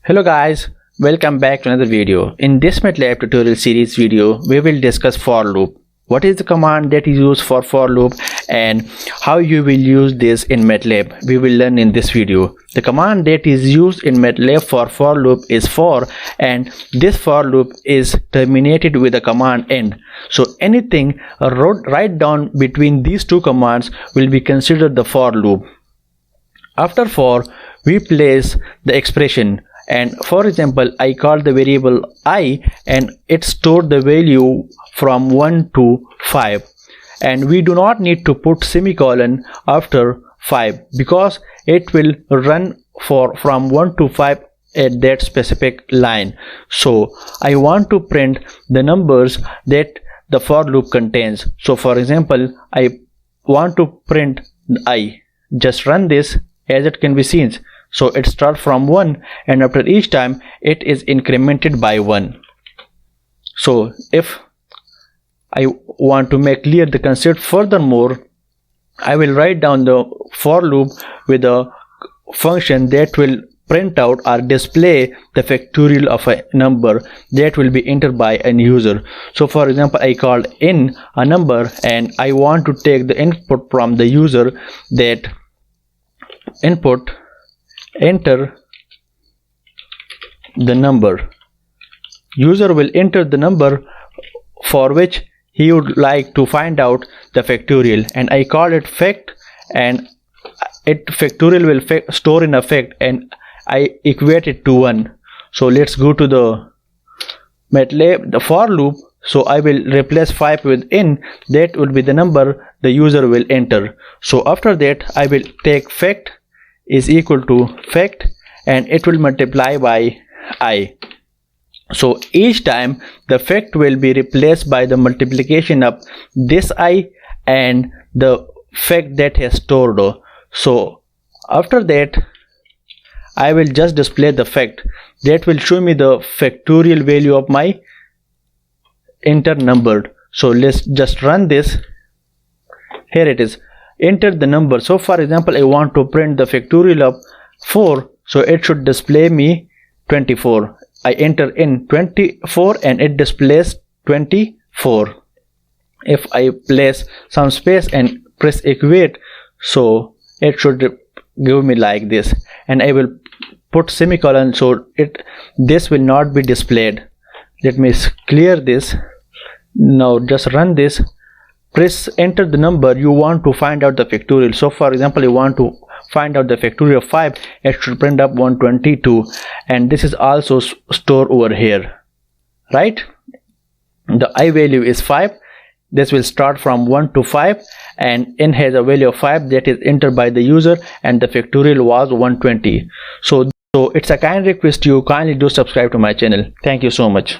Hello guys, welcome back to another video. In this MATLAB tutorial series video, we will discuss for loop. What is the command that is used for loop and how you will use this in MATLAB? We will learn in this video. The command that is used in MATLAB for loop is for, and this for loop is terminated with the command end. So anything write down between these two commands will be considered the for loop. After for, we place the expression, and for example I call the variable I and it stored the value from 1 to 5, and we do not need to put semicolon after 5 because it will run from 1 to 5 at that specific line. So I want to print the numbers that the for loop contains. So for example I want to print I. Just run this. As it can be seen, so it starts from 1 and after each time it is incremented by 1. So if I want to make clear the concept furthermore, I will write down the for loop with a function that will print out or display the factorial of a number that will be entered by a user. So for example I called in a number and I want to take the input from the user, that input enter the number. User will enter the number for which he would like to find out the factorial, and I call it fact, and it factorial will store in a fact and I equate it to 1. So let's go to the MATLAB, the for loop. So I will replace 5 with in, that will be the number the user will enter. So after that I will take fact is equal to fact and it will multiply by I. So each time the fact will be replaced by the multiplication of this I and the fact that has stored. So after that I will just display the fact that will show me the factorial value of my enter number. So let's just run this. Here it is, enter the number. So for example I want to print the factorial of 4, so it should display me 24. I enter in 24 and it displays 24. If I place some space and press equate, so it should give me like this, and I will put semicolon so this will not be displayed. Let me clear this. Now just run this. Press enter the number you want to find out the factorial. So for example you want to find out the factorial of 5, it should print up 122, and this is also stored over here, right? The I value is 5. This will start from 1 to 5 and n has a value of 5 that is entered by the user, and the factorial was 120. So it's a kind request to you, kindly do subscribe to my channel. Thank you so much.